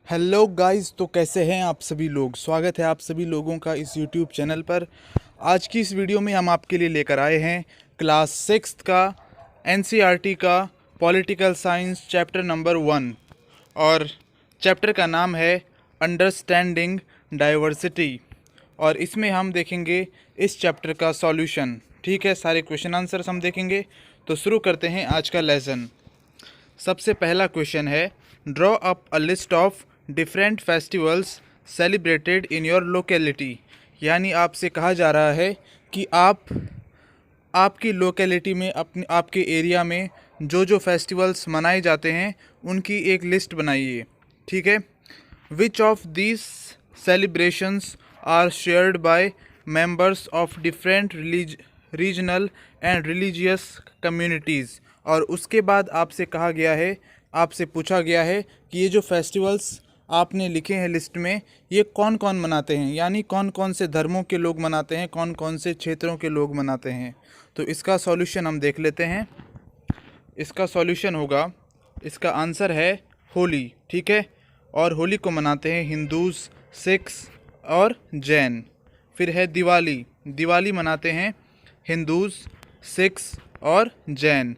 Hello guys, तो कैसे हैं आप सभी लोग। स्वागत है आप सभी लोगों का इस यूट्यूब चैनल पर। आज की इस वीडियो में हम आपके लिए लेकर आए हैं क्लास 6 का एनसीईआरटी का पॉलिटिकल साइंस चैप्टर नंबर 1 और चैप्टर का नाम है अंडरस्टैंडिंग डाइवर्सिटी। और इसमें हम देखेंगे इस चैप्टर का सॉल्यूशन। ठीक है, सारे क्वेश्चन आंसर्स हम देखेंगे। तो शुरू करते हैं आज का लेसन। सबसे पहला क्वेश्चन है, draw up a list of different festivals celebrated in your locality. यानी आपसे कहा जा रहा है कि आप आपकी लोकेलिटी में आपके एरिया में जो जो फेस्टिवल्स मनाए जाते हैं उनकी एक लिस्ट बनाइए। ठीक है। Which of this celebrations are shared by members of different regional and religious communities. और उसके बाद आपसे पूछा गया है कि ये जो फेस्टिवल्स आपने लिखे हैं लिस्ट में, ये कौन कौन मनाते हैं, यानी कौन कौन से धर्मों के लोग मनाते हैं, कौन कौन से क्षेत्रों के लोग मनाते हैं। तो इसका सॉल्यूशन हम देख लेते हैं। इसका सॉल्यूशन होगा, इसका आंसर है होली। ठीक है। और होली को मनाते हैं हिंदूज़, सिख्स और जैन। फिर है दिवाली। दिवाली मनाते हैं हिंदूज़, सिख्स और जैन।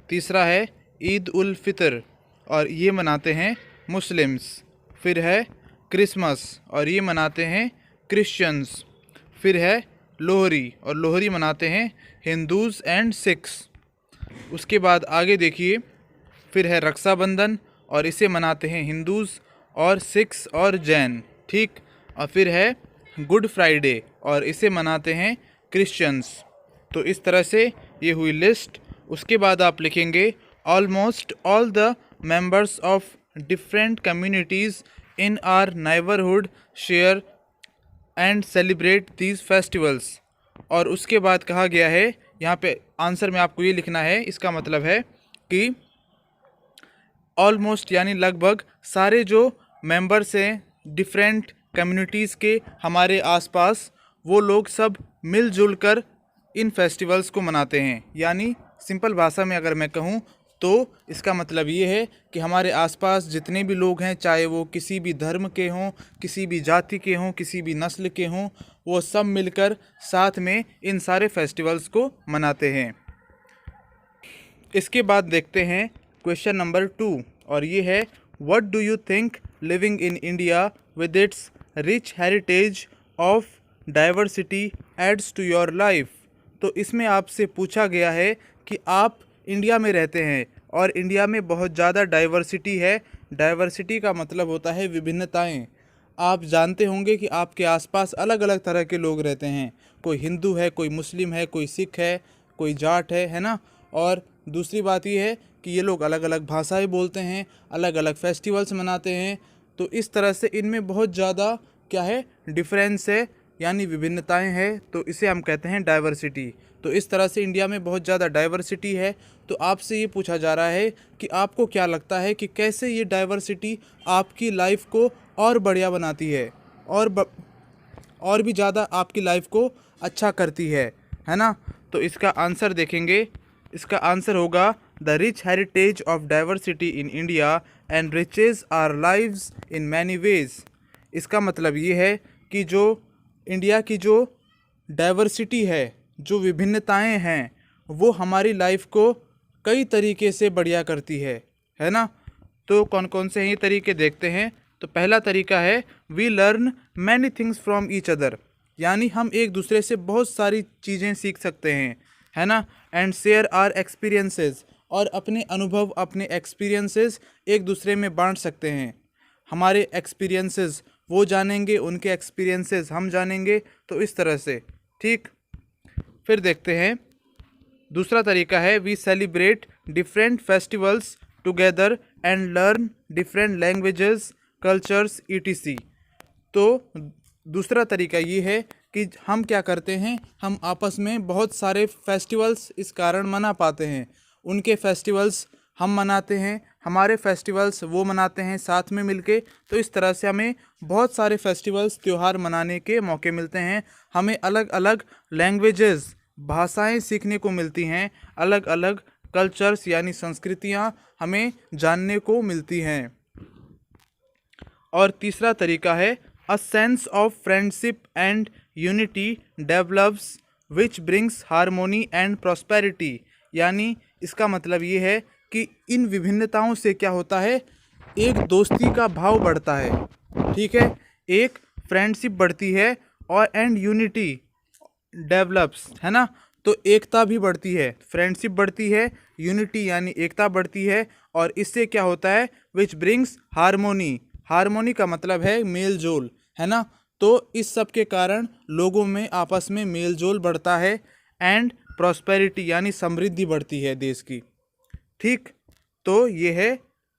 तीसरा है ईद उल फितर और ये मनाते हैं मुस्लिम्स। फिर है क्रिसमस और ये मनाते हैं क्रिश्चियंस। फिर है लोहरी और लोहरी मनाते हैं हिंदूज़ एंड सिख्स। उसके बाद आगे देखिए, फिर है रक्षाबंधन और इसे मनाते हैं हिंदूज़ और सिख्स और जैन। ठीक। और फिर है गुड फ्राइडे और इसे मनाते हैं क्रिश्चियंस। तो इस तरह से ये हुई लिस्ट। उसके बाद आप लिखेंगे, almost all the members of different communities in are neighbourhood share and celebrate these festivals. और उसके बाद कहा गया है, यहाँ पे आंसर में आपको ये लिखना है, इसका मतलब है कि ऑलमोस्ट यानी लगभग सारे जो मेंबर्स हैं डिफरेंट कम्युनिटीज़ के हमारे आसपास, वो लोग सब मिलजुल कर इन फेस्टिवल्स को मनाते हैं। यानी सिंपल भाषा में अगर मैं कहूँ तो इसका मतलब ये है कि हमारे आसपास जितने भी लोग हैं, चाहे वो किसी भी धर्म के हों, किसी भी जाति के हों, किसी भी नस्ल के हों, वो सब मिलकर साथ में इन सारे फेस्टिवल्स को मनाते हैं। इसके बाद देखते हैं क्वेश्चन नंबर 2 और ये है, what do you think living in India with its rich heritage of diversity adds to your life. तो इसमें आपसे पूछा गया है कि आप इंडिया में रहते हैं और इंडिया में बहुत ज़्यादा डाइवर्सिटी है। डाइवर्सिटी का मतलब होता है विभिन्नताएं। आप जानते होंगे कि आपके आसपास अलग अलग तरह के लोग रहते हैं। कोई हिंदू है, कोई मुस्लिम है, कोई सिख है, कोई जाट है ना। और दूसरी बात ये है कि ये लोग अलग अलग भाषाएं बोलते हैं, अलग अलग फेस्टिवल्स मनाते हैं। तो इस तरह से इनमें बहुत ज़्यादा क्या है, डिफरेंस है, यानी विभिन्नताएं हैं। तो इसे हम कहते हैं डाइवर्सिटी। तो इस तरह से इंडिया में बहुत ज़्यादा डाइवर्सिटी है। तो आपसे ये पूछा जा रहा है कि आपको क्या लगता है कि कैसे ये डाइवर्सिटी आपकी लाइफ को और बढ़िया बनाती है और भी ज़्यादा आपकी लाइफ को अच्छा करती है ना। तो इसका आंसर देखेंगे। इसका आंसर होगा, the rich heritage of diversity in India and riches our lives in many ways. इसका मतलब ये है कि जो इंडिया की जो डाइवर्सिटी है, जो विभिन्नताएं हैं, वो हमारी लाइफ को कई तरीके से बढ़िया करती है ना। तो कौन कौन से हैं ये तरीके देखते हैं। तो पहला तरीका है, we learn many things from each other. यानी हम एक दूसरे से बहुत सारी चीज़ें सीख सकते हैं, है ना। एंड शेयर आर एक्सपीरियंसेस, और अपने अनुभव, अपने एक्सपीरियंसेस एक दूसरे में बांट सकते हैं। हमारे एक्सपीरियंसेस वो जानेंगे, उनके एक्सपीरियंसेस हम जानेंगे। तो इस तरह से। ठीक। फिर देखते हैं दूसरा तरीका है, we celebrate different festivals together and learn different languages, cultures ETC. तो दूसरा तरीका ये है कि हम क्या करते हैं, हम आपस में बहुत सारे फेस्टिवल्स इस कारण मना पाते हैं। उनके फेस्टिवल्स हम मनाते हैं, हमारे फेस्टिवल्स वो मनाते हैं साथ में मिलके। तो इस तरह से हमें बहुत सारे फेस्टिवल्स, त्यौहार मनाने के मौके मिलते हैं। हमें अलग अलग लैंग्वेजेस, भाषाएं सीखने को मिलती हैं, अलग अलग कल्चर्स यानी संस्कृतियां हमें जानने को मिलती हैं। और तीसरा तरीका है a sense of friendship and unity develops which brings harmony and prosperity. यानी इसका मतलब ये है कि इन विभिन्नताओं से क्या होता है, एक दोस्ती का भाव बढ़ता है, ठीक है, एक फ्रेंडशिप बढ़ती है और एंड यूनिटी डेवलप्स, है ना, तो एकता भी बढ़ती है, फ्रेंडशिप बढ़ती है, यूनिटी यानी एकता बढ़ती है, और इससे क्या होता है, विच ब्रिंग्स हारमोनी, हारमोनी का मतलब है मेल जोल, है ना, तो इस सब के कारण लोगों में आपस में मेल जोल बढ़ता है, एंड प्रॉस्पेरिटी यानी समृद्धि बढ़ती है देश की। ठीक, तो ये है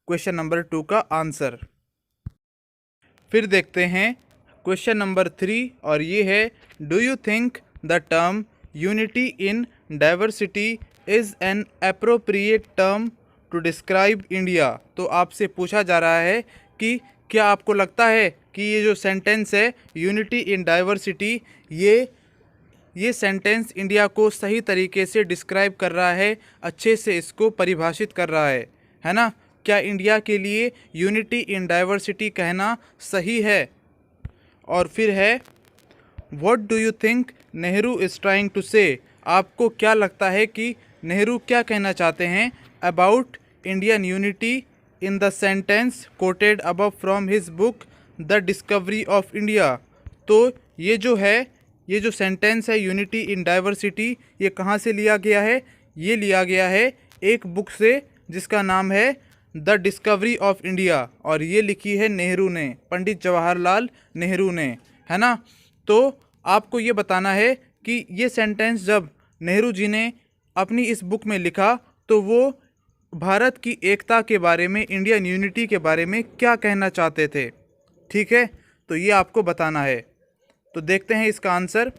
क्वेश्चन नंबर 2 का आंसर। फिर देखते हैं क्वेश्चन नंबर 3 और ये है do you think the term unity in diversity is an appropriate term to describe India. तो आपसे पूछा जा रहा है कि क्या आपको लगता है कि ये जो सेंटेंस है यूनिटी इन डाइवर्सिटी, ये सेंटेंस इंडिया को सही तरीके से डिस्क्राइब कर रहा है, अच्छे से इसको परिभाषित कर रहा है ना, क्या इंडिया के लिए यूनिटी इन डाइवर्सिटी कहना सही है। और फिर है what do you think Nehru is trying to say, आपको क्या लगता है कि नेहरू क्या कहना चाहते हैं about Indian unity in the sentence coated above from his book the discovery of India. तो ये जो सेंटेंस है यूनिटी इन डाइवर्सिटी, ये कहाँ से लिया गया है, ये लिया गया है एक बुक से जिसका नाम है द डिस्कवरी ऑफ इंडिया, और ये लिखी है नेहरू ने, पंडित जवाहरलाल नेहरू ने, है ना। तो आपको ये बताना है कि ये सेंटेंस जब नेहरू जी ने अपनी इस बुक में लिखा तो वो भारत की एकता के बारे में, इंडियन यूनिटी के बारे में क्या कहना चाहते थे, ठीक है, तो ये आपको बताना है। तो देखते हैं इसका आंसर।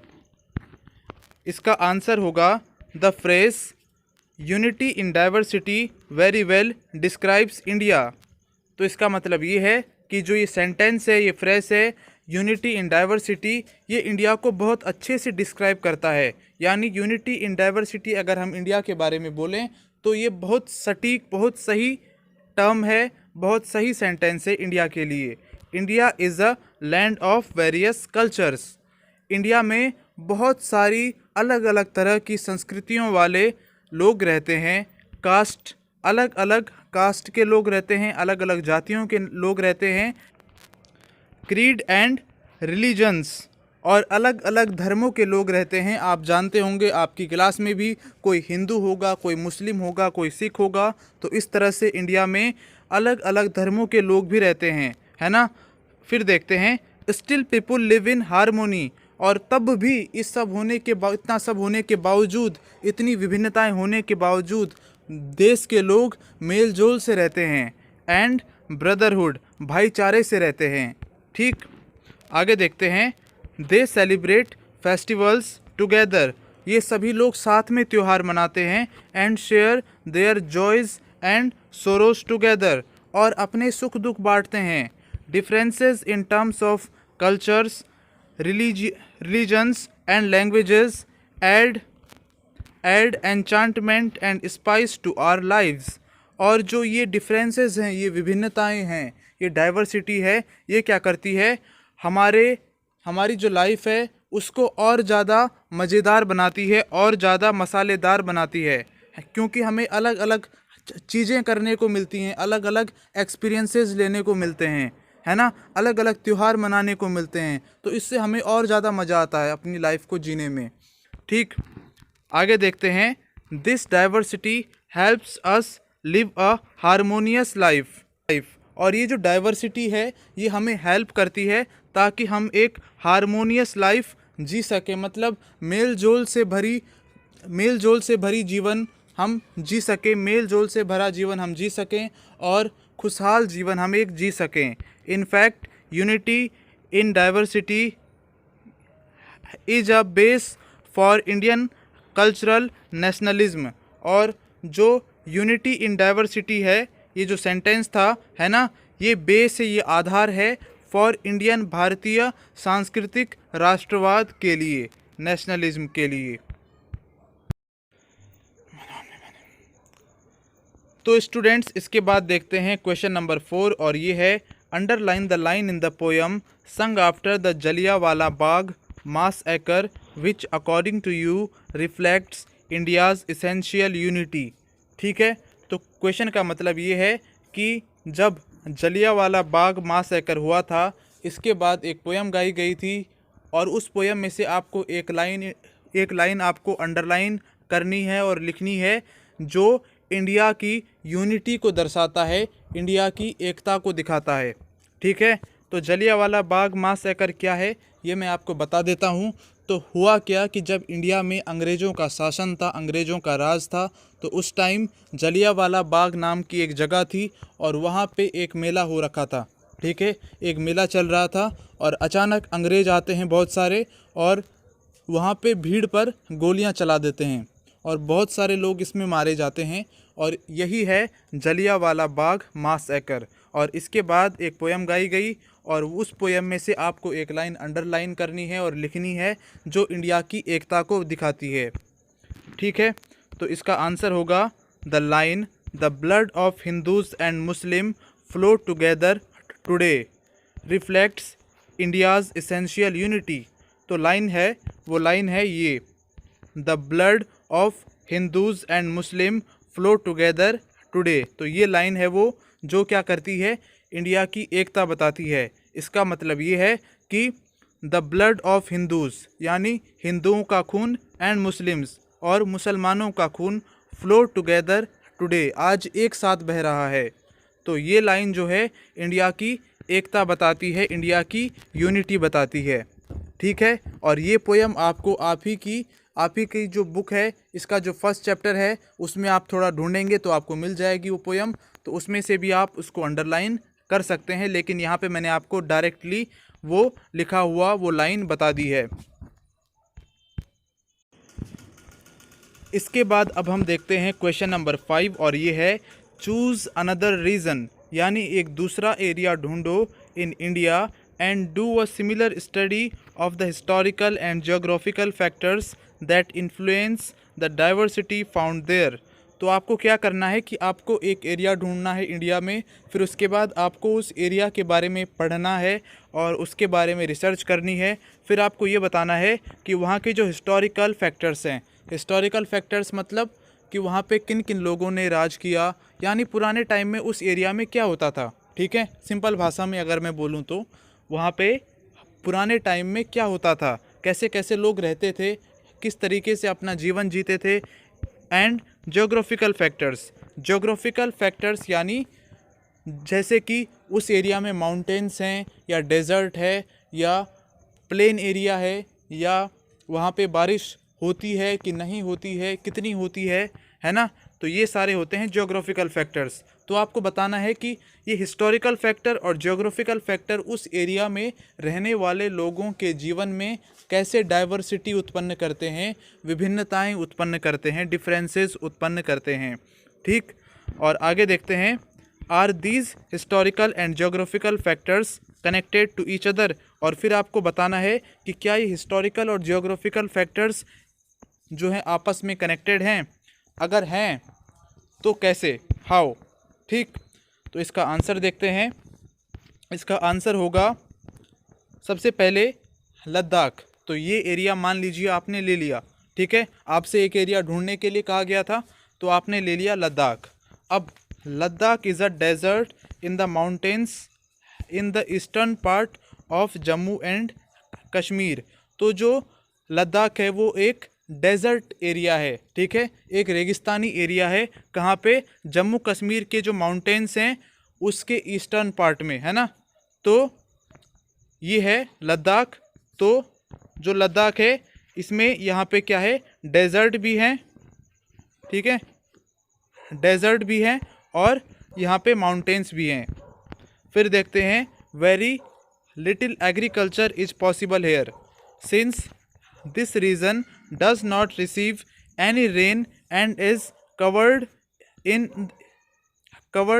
इसका आंसर होगा the phrase unity in diversity very well describes India. तो इसका मतलब ये है कि जो ये सेंटेंस है, ये फ्रेज है यूनिटी इन डाइवर्सिटी, ये इंडिया को बहुत अच्छे से डिस्क्राइब करता है। यानी यूनिटी इन डाइवर्सिटी अगर हम इंडिया के बारे में बोलें तो ये बहुत सटीक, बहुत सही टर्म है, बहुत सही सेंटेंस है इंडिया के लिए। India is a land of various cultures. India में बहुत सारी अलग अलग तरह की संस्कृतियों वाले लोग रहते हैं, कास्ट, अलग अलग कास्ट के लोग रहते हैं, अलग अलग जातियों के लोग रहते हैं, क्रीड एंड रिलीजन्स, और अलग अलग धर्मों के लोग रहते हैं। आप जानते होंगे आपकी क्लास में भी कोई हिंदू होगा, कोई मुस्लिम होगा, कोई सिख होगा, तो इस तरह से इंडिया में अलग अलग धर्मों के लोग भी रहते हैं, है ना। फिर देखते हैं still people live in harmony, और तब भी इस सब होने के इतना सब होने के बावजूद, इतनी विभिन्नताएं होने के बावजूद देश के लोग मेल जोल से रहते हैं, एंड ब्रदरहुड, भाईचारे से रहते हैं। ठीक, आगे देखते हैं दे सेलिब्रेट फेस्टिवल्स टुगेदर, ये सभी लोग साथ में त्यौहार मनाते हैं, and share their joys and sorrows together, और अपने सुख दुख बांटते हैं। Differences in terms of cultures, religions and languages add enchantment and spice to our lives, और जो ये डिफरेंसेस हैं, ये विभिन्नताएं हैं, ये डाइवर्सिटी है, ये क्या करती है, हमारी जो लाइफ है उसको और ज़्यादा मज़ेदार बनाती है, और ज़्यादा मसालेदार बनाती है, क्योंकि हमें अलग अलग चीज़ें करने को मिलती हैं, अलग अलग एक्सपीरियंसेस लेने को मिलते हैं, है ना, अलग अलग त्यौहार मनाने को मिलते हैं, तो इससे हमें और ज़्यादा मज़ा आता है अपनी लाइफ को जीने में। ठीक, आगे देखते हैं this diversity helps us live a harmonious life, और ये जो डाइवर्सिटी है ये हमें हेल्प करती है ताकि हम एक हारमोनियस लाइफ जी सकें, मतलब मेल जोल से भरी जीवन हम जी सकें, मेल जोल से भरा जीवन हम जी सकें, और खुशहाल जीवन हम एक जी सकें। In fact unity in diversity is a base for Indian cultural nationalism, और जो यूनिटी इन डाइवर्सिटी है, ये जो सेंटेंस था, है ना, ये बेस है, ये आधार है फॉर इंडियन, भारतीय सांस्कृतिक राष्ट्रवाद के लिए, नेशनलिज्म के लिए। तो स्टूडेंट्स इसके बाद देखते हैं क्वेश्चन नंबर 4 और ये है Underline the line in the poem sung after the Jallianwala Bagh massacre which according to you reflects India's essential unity। ठीक है, तो क्वेश्चन का मतलब ये है कि जब जलियांवाला बाग मासैकर हुआ था, इसके बाद एक पोयम गाई गई थी और उस पोयम में से आपको एक लाइन आपको अंडरलाइन करनी है और लिखनी है जो इंडिया की यूनिटी को दर्शाता है, इंडिया की एकता को दिखाता है। ठीक है, तो जलियांवाला बाग मासैकर क्या है ये मैं आपको बता देता हूँ। तो हुआ क्या कि जब इंडिया में अंग्रेज़ों का शासन था, अंग्रेज़ों का राज था, तो उस टाइम जलियांवाला बाग नाम की एक जगह थी और वहाँ पे एक मेला हो रखा था। ठीक है, एक मेला चल रहा था और अचानक अंग्रेज़ आते हैं बहुत सारे और वहाँ पे भीड़ पर गोलियाँ चला देते हैं और बहुत सारे लोग इसमें मारे जाते हैं और यही है जलियांवाला बाग मासैकर। और इसके बाद एक पोयम गाई गई और उस पोयम में से आपको एक लाइन अंडरलाइन करनी है और लिखनी है जो इंडिया की एकता को दिखाती है। ठीक है, तो इसका आंसर होगा the line the blood of Hindus and Muslim flow together today reflects India's essential unity. तो वो लाइन है ये, the blood of Hindus and Muslim flow together today. तो ये लाइन है वो जो क्या करती है, इंडिया की एकता बताती है। इसका मतलब ये है कि द ब्लड ऑफ हिंदूज़ यानी हिंदुओं का खून एंड मुस्लिम्स और मुसलमानों का खून फ्लो टुगेदर टुडे आज एक साथ बह रहा है। तो ये लाइन जो है इंडिया की एकता बताती है, इंडिया की यूनिटी बताती है। ठीक है, और ये पोयम आपको आप ही की जो बुक है, इसका जो फर्स्ट चैप्टर है उसमें आप थोड़ा ढूंढेंगे तो आपको मिल जाएगी वो पोयम, तो उसमें से भी आप उसको अंडरलाइन कर सकते हैं। लेकिन यहाँ पे मैंने आपको डायरेक्टली वो लिखा हुआ वो लाइन बता दी है। इसके बाद अब हम देखते हैं क्वेश्चन नंबर 5 और ये है चूज़ अनदर रीज़न, यानी एक दूसरा एरिया ढूंढो in India and do a similar study of the historical and geographical factors that influence the diversity found there. तो आपको क्या करना है कि आपको एक एरिया ढूंढना है इंडिया में, फिर उसके बाद आपको उस एरिया के बारे में पढ़ना है और उसके बारे में रिसर्च करनी है। फिर आपको ये बताना है कि वहाँ के जो हिस्टोरिकल फैक्टर्स हैं, हिस्टोरिकल फैक्टर्स मतलब कि वहाँ पे किन किन लोगों ने राज किया, यानी पुराने टाइम में उस एरिया में क्या होता था। ठीक है, सिंपल भाषा में अगर मैं बोलूँ तो वहाँ पे पुराने टाइम में क्या होता था, कैसे कैसे लोग रहते थे, किस तरीके से अपना जीवन जीते थे। एंड ज्योग्राफिकल फैक्टर्स यानी जैसे कि उस एरिया में माउंटेन्स हैं या डेजर्ट है या प्लेन एरिया है या वहाँ पे बारिश होती है कि नहीं होती है, कितनी होती है ना। तो ये सारे होते हैं ज्योग्राफिकल फैक्टर्स। तो आपको बताना है कि ये हिस्टोरिकल फैक्टर और ज्योग्राफिकल फैक्टर उस एरिया में रहने वाले लोगों के जीवन में कैसे डाइवर्सिटी उत्पन्न करते हैं, विभिन्नताएं उत्पन्न करते हैं, डिफरेंसेस उत्पन्न करते हैं। ठीक, और आगे देखते हैं, are these historical and geographical factors connected to each other. और फिर आपको बताना है कि क्या ये हिस्टोरिकल और ज्योग्राफिकल फैक्टर्स जो हैं आपस में कनेक्टेड हैं, अगर हैं तो कैसे, हाउ। ठीक, तो इसका आंसर देखते हैं। इसका आंसर होगा सबसे पहले लद्दाख। तो ये एरिया मान लीजिए आपने ले लिया, ठीक है, आपसे एक एरिया ढूंढने के लिए कहा गया था तो आपने ले लिया लद्दाख। अब Ladakh is a desert in the mountains in the eastern part of Jammu and Kashmir. तो जो लद्दाख है वो एक डेजर्ट एरिया है, ठीक है, एक रेगिस्तानी एरिया है। कहाँ पे, जम्मू कश्मीर के जो माउंटेन्स हैं उसके ईस्टर्न पार्ट में, है ना। तो ये है लद्दाख। तो जो लद्दाख है इसमें यहाँ पे क्या है, डेजर्ट भी है, ठीक है, डेजर्ट भी है और यहाँ पे माउंटेन्स भी हैं। फिर देखते हैं, very little agriculture is possible here since this region does not receive any rain and is covered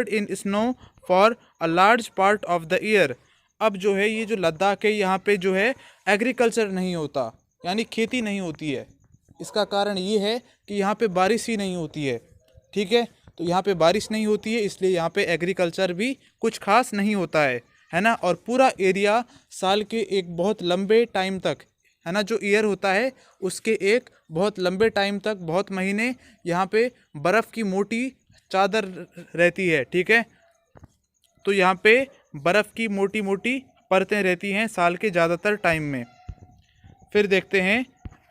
in snow for a large part of the year. अब जो है ये जो लद्दाख है यहाँ पे जो है एग्रीकल्चर नहीं होता, यानी खेती नहीं होती है। इसका कारण ये है कि यहाँ पे बारिश ही नहीं होती है, ठीक है। तो यहाँ पे बारिश नहीं होती है इसलिए यहाँ पे एग्रीकल्चर भी कुछ खास नहीं होता है। है ना, और पूरा एरिया साल के एक बहुत लंबे टाइम तक, है ना, जो ईयर होता है उसके एक बहुत लंबे टाइम तक, बहुत महीने यहाँ पे बर्फ़ की मोटी चादर रहती है। ठीक है, तो यहाँ पे बर्फ़ की मोटी मोटी परतें रहती हैं साल के ज़्यादातर टाइम में। फिर देखते हैं,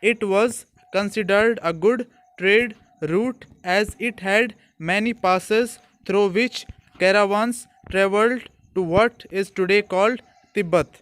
it was considered a good trade route as it had many passes through which caravans travelled to what is today called Tibet.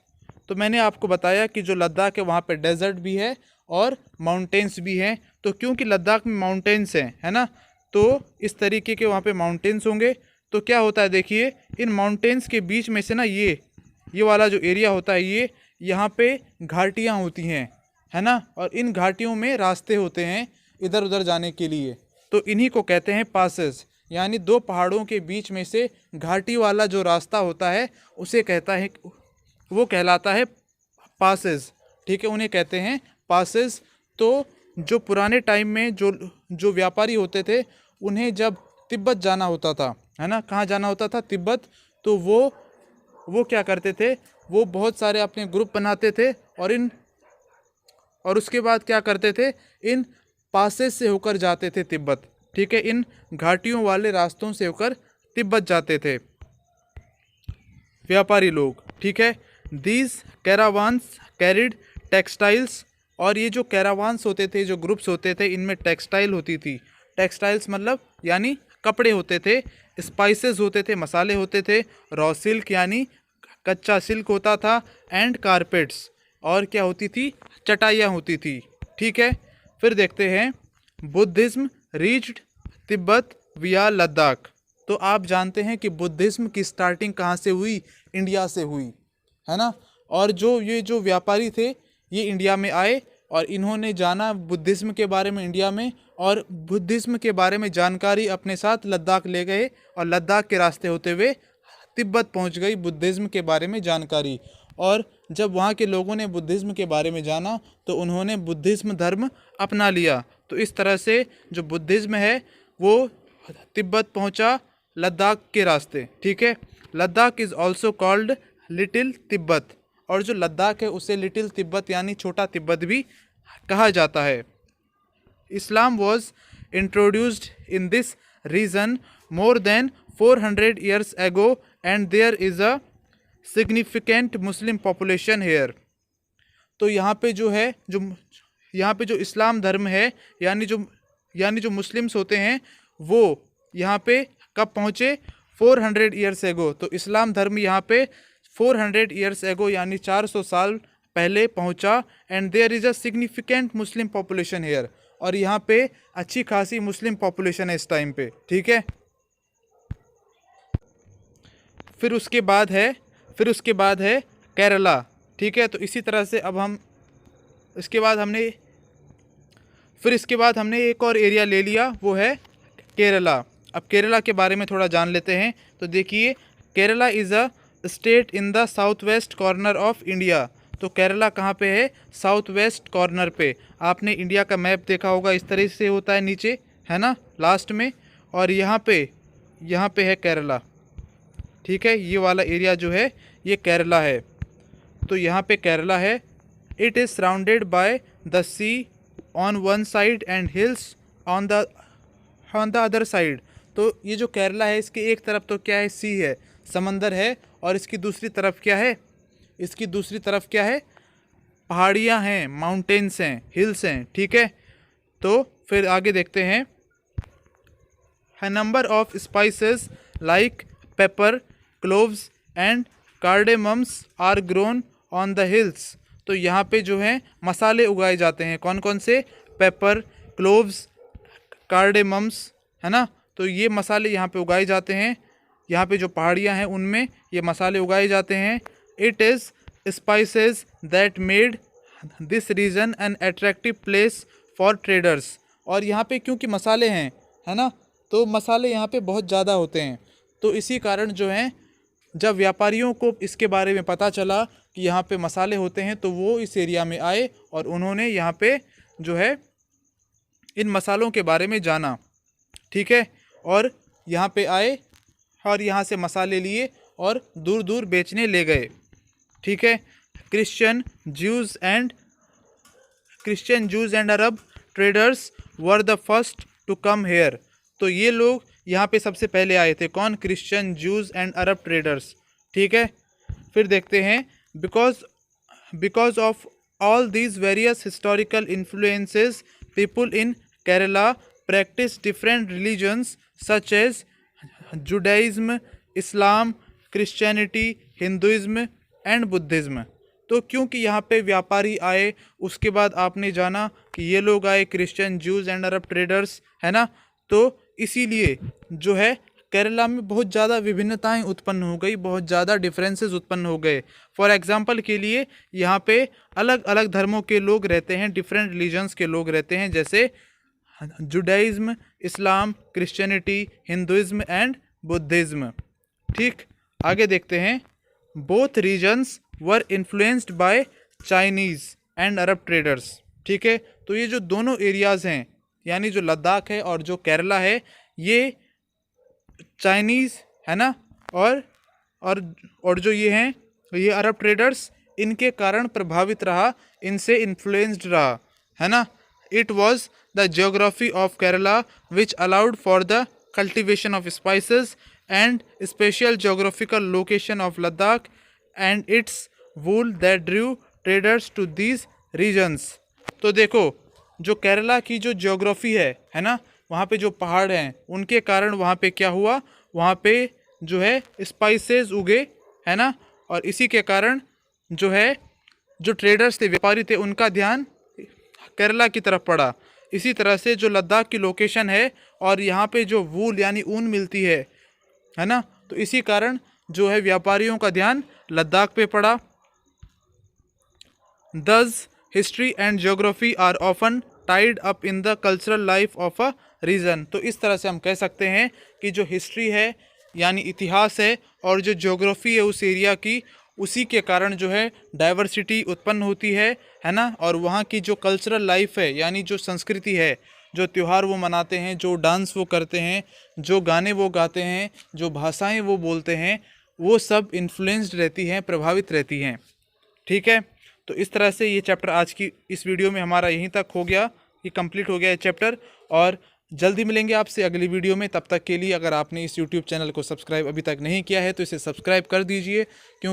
तो मैंने आपको बताया कि जो लद्दाख है वहाँ पे डेजर्ट भी है और माउंटेन्स भी हैं। तो क्योंकि लद्दाख में माउंटेन्स हैं, है ना, तो इस तरीके के वहाँ पे माउंटेन्स होंगे। तो क्या होता है, देखिए, इन माउंटेन्स के बीच में से ना ये वाला जो एरिया होता है, ये यहाँ पे घाटियाँ होती हैं, है ना, और इन घाटियों में रास्ते होते हैं इधर उधर जाने के लिए। तो इन्हीं को कहते हैं पासेस, यानी दो पहाड़ों के बीच में से घाटी वाला जो रास्ता होता है उसे कहता है, वो कहलाता है पासेस। ठीक है, उन्हें कहते हैं पासेस। तो जो पुराने टाइम में जो व्यापारी होते थे, उन्हें जब तिब्बत जाना होता था, है ना, कहाँ जाना होता था, तिब्बत, तो वो क्या करते थे, वो बहुत सारे अपने ग्रुप बनाते थे और उसके बाद क्या करते थे, इन पासेस से होकर जाते थे तिब्बत। ठीक है, इन घाटियों वाले रास्तों से होकर तिब्बत जाते थे व्यापारी लोग। ठीक है, दीज कैरावान्स कैरिड टेक्सटाइल्स, और ये जो कैरावान्स होते थे, जो ग्रुप्स होते थे, इनमें टेक्सटाइल होती थी। टेक्सटाइल्स मतलब यानी कपड़े होते थे, स्पाइसेस होते थे, मसाले होते थे, रॉ सिल्क यानी कच्चा सिल्क होता था, एंड कारपेट्स, और क्या होती थी, चटाइयाँ होती थी। ठीक है, फिर देखते हैं, बुद्धिज़्म रीच्ड तिब्बत विया लद्दाख। तो आप जानते हैं कि बुद्धिज़्म की स्टार्टिंग कहाँ से हुई, इंडिया से हुई, है ना, और ये जो व्यापारी थे ये इंडिया में आए और इन्होंने जाना बुद्धिज़्म के बारे में इंडिया में, और बुद्धिज़्म के बारे में जानकारी अपने साथ लद्दाख ले गए, और लद्दाख के रास्ते होते हुए तिब्बत पहुंच गई बुद्धिज़्म के बारे में जानकारी। और जब वहाँ के लोगों ने बुद्धिज़्म के बारे में जाना तो उन्होंने बुद्धिज़्म धर्म अपना लिया। तो इस तरह से जो बुद्धिज़्म है वो तिब्बत पहुँचा लद्दाख के रास्ते। ठीक है, Ladakh is also called little Tibet, और जो लद्दाख है उसे लिटिल तिब्बत यानी छोटा तिब्बत भी कहा जाता है। Islam was introduced in this region more than 400 years ago and there is a significant Muslim population here. तो यहाँ पे जो है, यहाँ पे जो इस्लाम धर्म है, यानी जो मुस्लिम्स होते हैं, वो यहाँ पे कब पहुँचे, 400 ईयर्स एगो। तो इस्लाम धर्म यहाँ पे 400 ईयर्स एगो यानी 400 साल पहले पहुँचा। And there is a significant Muslim population here, और यहाँ पे अच्छी खासी मुस्लिम पॉपुलेशन है इस टाइम पे। ठीक है, फिर उसके बाद है केरला। ठीक है, तो इसी तरह से अब हम इसके बाद हमने एक और एरिया ले लिया, वो है केरला। अब केरला के बारे में थोड़ा जान लेते हैं। तो देखिए, Kerala is a state in the south west corner of India. तो केरला कहाँ पे है, साउथ वेस्ट कॉर्नर पे। आपने इंडिया का मैप देखा होगा, इस तरह से होता है नीचे, है ना, लास्ट में, और यहाँ पे है केरला। ठीक है, ये वाला एरिया जो है ये केरला है। तो यहाँ पे केरला है। It is surrounded by the sea on one side and hills on the other side. तो ये जो केरला है, इसकी एक तरफ तो क्या है, सी है, समंदर है, और इसकी दूसरी तरफ क्या है, पहाड़ियाँ हैं, माउंटेन्स हैं, हिल्स हैं। ठीक है, तो फिर आगे देखते हैं, a number of spices like pepper, cloves and cardamoms are grown on the hills. तो यहाँ पे जो है मसाले उगाए जाते हैं, कौन कौन से, पेपर, क्लोव्स, कार्डेमम्स, है ना, तो ये मसाले यहाँ पे उगाए जाते हैं। यहाँ पे जो पहाड़ियाँ हैं उनमें ये मसाले उगाए जाते हैं। It is spices that made this region an attractive place for traders. और यहाँ पे क्योंकि मसाले हैं, है ना, तो मसाले यहाँ पे बहुत ज़्यादा होते हैं, तो इसी कारण जो है जब व्यापारियों को इसके बारे में पता चला कि यहाँ पे मसाले होते हैं, तो वो इस एरिया में आए और उन्होंने यहाँ पे जो है इन मसालों के बारे में जाना। ठीक है, और यहाँ पे आए और यहाँ से मसाले लिए और दूर दूर बेचने ले गए। ठीक है, Christian Jews and Arab traders were the first to come here. तो ये लोग यहाँ पे सबसे पहले आए थे। कौन? Christian Jews and Arab traders. ठीक है, फिर देखते हैं because of all these various historical influences people in Kerala practice different religions such as Judaism, Islam, Christianity, Hinduism and Buddhism. तो क्योंकि यहाँ पे व्यापारी आए, उसके बाद आपने जाना कि ये लोग आए Christian Jews and Arab traders, है ना, तो इसीलिए जो है केरला में बहुत ज़्यादा विभिन्नताएं उत्पन्न हो गई, बहुत ज़्यादा डिफरेंसेस उत्पन्न हो गए। फॉर एग्जांपल के लिए यहाँ पे अलग अलग धर्मों के लोग रहते हैं, डिफरेंट रिलीजन्स के लोग रहते हैं, जैसे Judaism, Islam, Christianity, Hinduism and Buddhism. ठीक, आगे देखते हैं। Both regions were influenced by Chinese and Arab traders. ठीक है, तो ये जो दोनों एरियाज़ हैं, यानी जो लद्दाख है और जो केरला है, ये चाइनीज़, है ना, और जो ये हैं, ये अरब ट्रेडर्स, इनके कारण प्रभावित रहा, इनसे इन्फ्लुएंस्ड रहा, है ना। It was the geography of Kerala which allowed for the cultivation of spices and special geographical location of Ladakh and its wool that drew traders to these regions. तो देखो, जो केरला की जो ज्योग्राफी है ना, वहाँ पे जो पहाड़ हैं, उनके कारण वहाँ पे क्या हुआ, वहाँ पे जो है स्पाइसेस उगे, है ना, और इसी के कारण जो है जो ट्रेडर्स थे, व्यापारी थे, उनका ध्यान केरला की तरफ पड़ा। इसी तरह से जो लद्दाख की लोकेशन है और यहाँ पे जो वूल यानी ऊन मिलती है ना, तो इसी कारण जो है व्यापारियों का ध्यान लद्दाख पे पड़ा। Thus, history and geography are often tied up in the cultural life of a region। तो इस तरह से हम कह सकते हैं कि जो हिस्ट्री है यानी इतिहास है और जो ज्योग्राफी है उस एरिया की, उसी के कारण जो है डाइवर्सिटी उत्पन्न होती है ना, और वहाँ की जो कल्चरल लाइफ है यानी जो संस्कृति है, जो त्यौहार वो मनाते हैं, जो डांस वो करते हैं, जो गाने वो गाते हैं, जो भाषाएं वो बोलते हैं, वो सब इन्फ्लुएंस्ड रहती हैं, प्रभावित रहती हैं। ठीक है, तो इस तरह से ये चैप्टर आज की इस वीडियो में हमारा यहीं तक हो गया, ये कंप्लीट हो गया ये चैप्टर, और जल्दी मिलेंगे आपसे अगली वीडियो में। तब तक के लिए अगर आपने इस YouTube चैनल को सब्सक्राइब अभी तक नहीं किया है तो इसे सब्सक्राइब कर दीजिए, क्योंकि